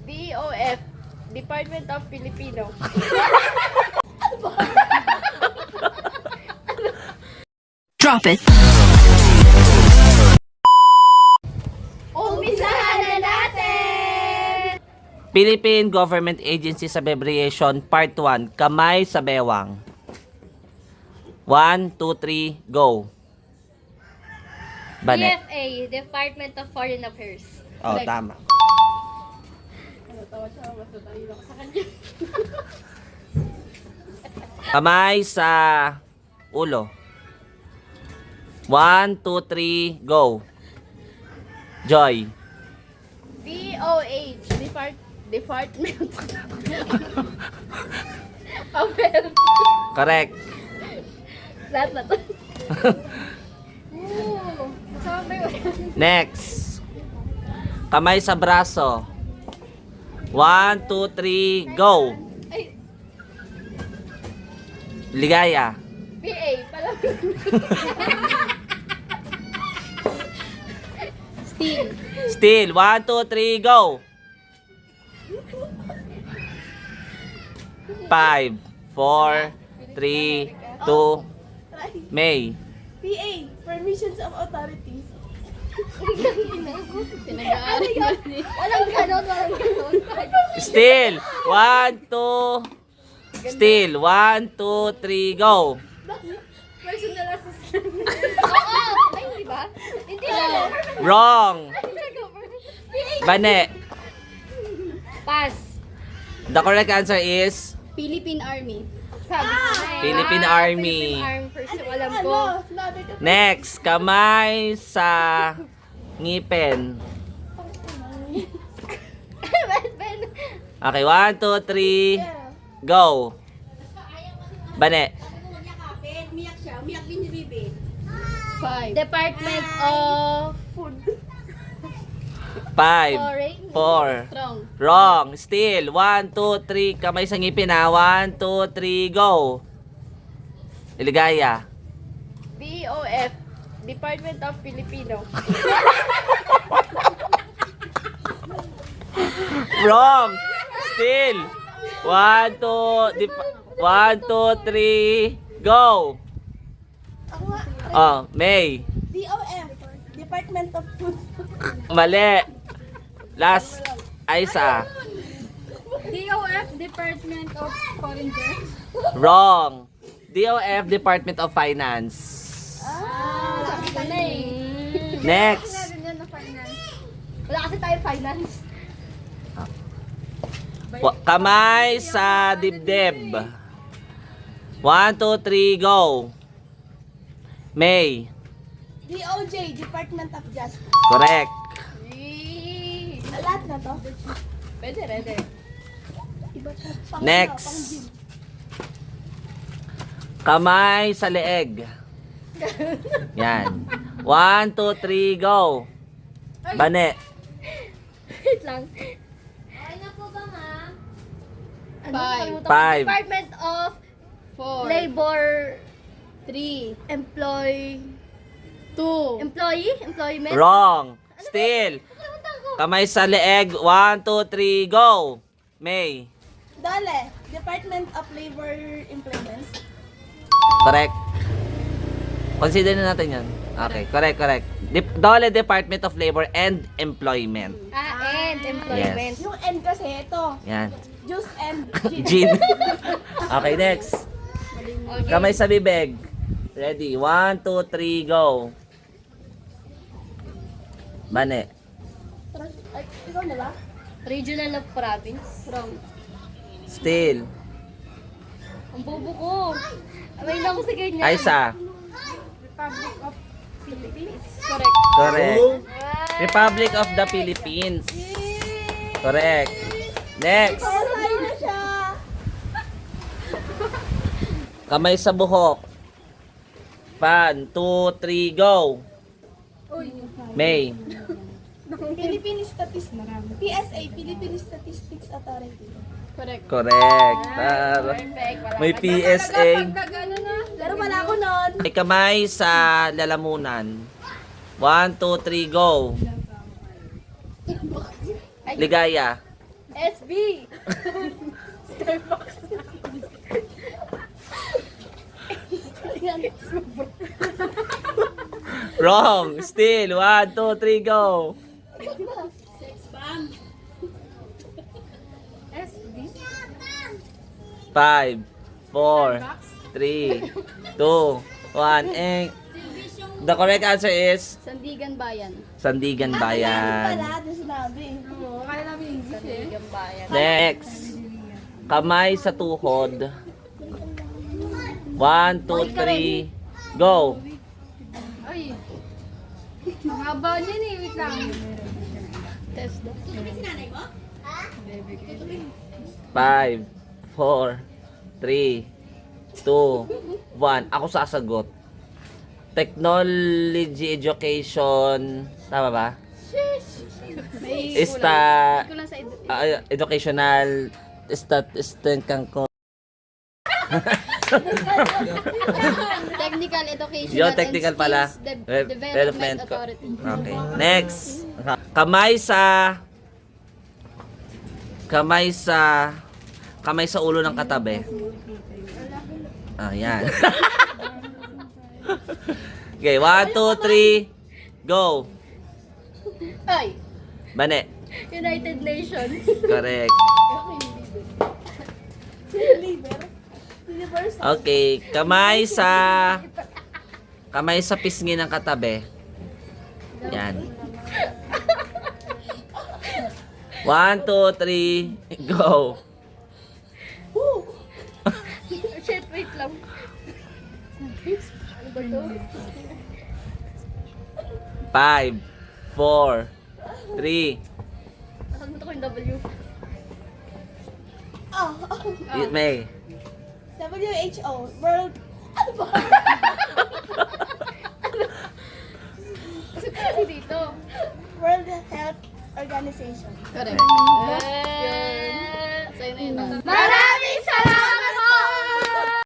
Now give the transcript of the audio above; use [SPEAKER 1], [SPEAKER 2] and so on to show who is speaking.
[SPEAKER 1] DOF, Department of Filipino.
[SPEAKER 2] Drop it.
[SPEAKER 1] Umpisahan na natin!
[SPEAKER 3] Philippine Government Agencies Abbreviation Part 1, Kamay sa Bewang. 1, 2, 3, go. Bane.
[SPEAKER 1] DFA, Department of Foreign Affairs.
[SPEAKER 3] Oh, tama. Kamay sa ulo. 1, 2, 3, go. Joy.
[SPEAKER 1] DOH, Department of Health.
[SPEAKER 3] Correct.
[SPEAKER 1] Lahat na to. Sabi ko.
[SPEAKER 3] Next. Kamay sa braso. 1, 2, 3, go.
[SPEAKER 1] Ay,
[SPEAKER 3] Ligaya.
[SPEAKER 1] PA, pala. Steel.
[SPEAKER 3] Still. 1, 2, 3, go. 5, 4, 3, 2, May.
[SPEAKER 4] PA, Permissions of Authority.
[SPEAKER 1] Pinag-aaral na ni. Walang ganon, walang ganon.
[SPEAKER 3] Still. 1, 2. Still. 1, 2, 3, go.
[SPEAKER 4] Personal assistant.
[SPEAKER 1] Oo! Ay, hindi ba? Hindi ako.
[SPEAKER 3] Wrong. Bane.
[SPEAKER 1] Pass.
[SPEAKER 3] The correct answer is
[SPEAKER 1] Philippine Army. Sabi ko na eh.
[SPEAKER 3] Philippine Army.
[SPEAKER 1] Philippine Army First yung alam ko.
[SPEAKER 4] Sinabi ko.
[SPEAKER 3] Next. Kamay sa ngipin.
[SPEAKER 1] Ben.
[SPEAKER 3] Okay. 1, 2, 3, go. Bane.
[SPEAKER 1] Department of
[SPEAKER 3] 5,
[SPEAKER 1] Foreign.
[SPEAKER 3] 4.
[SPEAKER 1] Strong.
[SPEAKER 3] Wrong. Still. 1, 2, 3. Kamay sa ngipin ha. 1, 2, 3, go. Iligaya.
[SPEAKER 1] DOF, Department of Filipino.
[SPEAKER 3] Wrong. Still. 1, 2, 1, 2, 3, go.
[SPEAKER 4] Ako nga.
[SPEAKER 3] Oh, May.
[SPEAKER 4] DOF, Department of Food.
[SPEAKER 3] Mali. Last. Aisa.
[SPEAKER 1] DOF, Department of Foreign Affairs.
[SPEAKER 3] Wrong. DOF, Department of Finance.
[SPEAKER 1] Sabi ko na eh.
[SPEAKER 3] Next.
[SPEAKER 1] Meron yan na finance. Wala kasi tayo finance.
[SPEAKER 3] Kamay sa dibdib. 1, 2, 3, go. May.
[SPEAKER 4] DOJ, Department of Justice.
[SPEAKER 3] Correct.
[SPEAKER 4] Lahat na to.
[SPEAKER 1] Pwede, pwede.
[SPEAKER 4] Pang
[SPEAKER 3] Next. Kamay sa leeg. Yan. 1, 2, 3, go. Bane.
[SPEAKER 1] Wait lang. Ano,
[SPEAKER 3] 5.
[SPEAKER 1] Department of Labor 3. Employment.
[SPEAKER 3] Wrong. Still. Kamay sa leeg. 1, 2, 3, go. May.
[SPEAKER 4] Dole, Department of Labor Implements.
[SPEAKER 3] Correct. Consider na natin yan. Okay. Correct, correct. Dole Department of Labor and Employment.
[SPEAKER 1] And employment.
[SPEAKER 3] Yes.
[SPEAKER 4] Yung N kasi ito.
[SPEAKER 3] Yan.
[SPEAKER 4] Juice and
[SPEAKER 3] Jean. Okay, next.
[SPEAKER 1] Okay.
[SPEAKER 3] Kamay sa bibig. Ready? 1, 2, 3, go. Bane.
[SPEAKER 4] Ay, ikaw na ba?
[SPEAKER 1] Regional of province. Wrong.
[SPEAKER 3] Still.
[SPEAKER 1] Ang bobo ko. Amay na ako sa ganyan.
[SPEAKER 3] Aisa.
[SPEAKER 1] Republic of Philippines. Correct.
[SPEAKER 3] Correct. Republic of the Philippines. Correct. Next.
[SPEAKER 4] Ay na siya.
[SPEAKER 3] Kamay sa buhok. 1, 2, 3, go. May.
[SPEAKER 4] Philippine Statistics. PSA, Philippine Statistics Authority.
[SPEAKER 1] Correct.
[SPEAKER 3] Correct.
[SPEAKER 1] Perfect.
[SPEAKER 3] May PSA.
[SPEAKER 4] Pero wala ako nun.
[SPEAKER 3] May kamay sa lalamunan. 1, 2, 3, go. Ligaya.
[SPEAKER 1] SB.
[SPEAKER 3] Wrong. Still. 1, 2, 3, go.
[SPEAKER 1] SB.
[SPEAKER 3] 5, 4, 3, 2, 1, and the correct answer is
[SPEAKER 1] Sandigan Bayan.
[SPEAKER 3] Sandigan
[SPEAKER 4] Pala,
[SPEAKER 3] Bayan.
[SPEAKER 4] ito sinabi.
[SPEAKER 1] Sandigan Bayan.
[SPEAKER 3] Next. Kamay sa tuhod. 1, 2, 3, go.
[SPEAKER 1] Ay. Ang haba niyan eh. Wait lang. Test daw.
[SPEAKER 3] 5, 4, 3, 2, 1. Ako sasagot. Technology education. Tama ba?
[SPEAKER 1] May
[SPEAKER 3] Ista,
[SPEAKER 1] kulang sa
[SPEAKER 3] educational statistikang ko.
[SPEAKER 1] Technical Education
[SPEAKER 3] Yo, technical
[SPEAKER 1] and
[SPEAKER 3] pala.
[SPEAKER 1] Skills
[SPEAKER 3] Development
[SPEAKER 1] Development Authority.
[SPEAKER 3] Okay. Next. Kamay sa ulo ng katabi. Ayan. Okay, 1, 2, 3, go.
[SPEAKER 1] Ay!
[SPEAKER 3] Bane.
[SPEAKER 1] United Nations.
[SPEAKER 3] Correct.
[SPEAKER 4] Liver. Universal.
[SPEAKER 3] Okay, kamay sa pisngi ng katabi. Yan. 1, 2, 3, go.
[SPEAKER 1] Shit, wait lang. Ano ba to?
[SPEAKER 3] 5, 4, 3.
[SPEAKER 1] Nakalimutan ko yung W.
[SPEAKER 3] It may.
[SPEAKER 4] WHO. World... Ano ba?
[SPEAKER 1] Kasi dito.
[SPEAKER 4] World Health Organization.
[SPEAKER 1] Correct. Sa'yo na yun.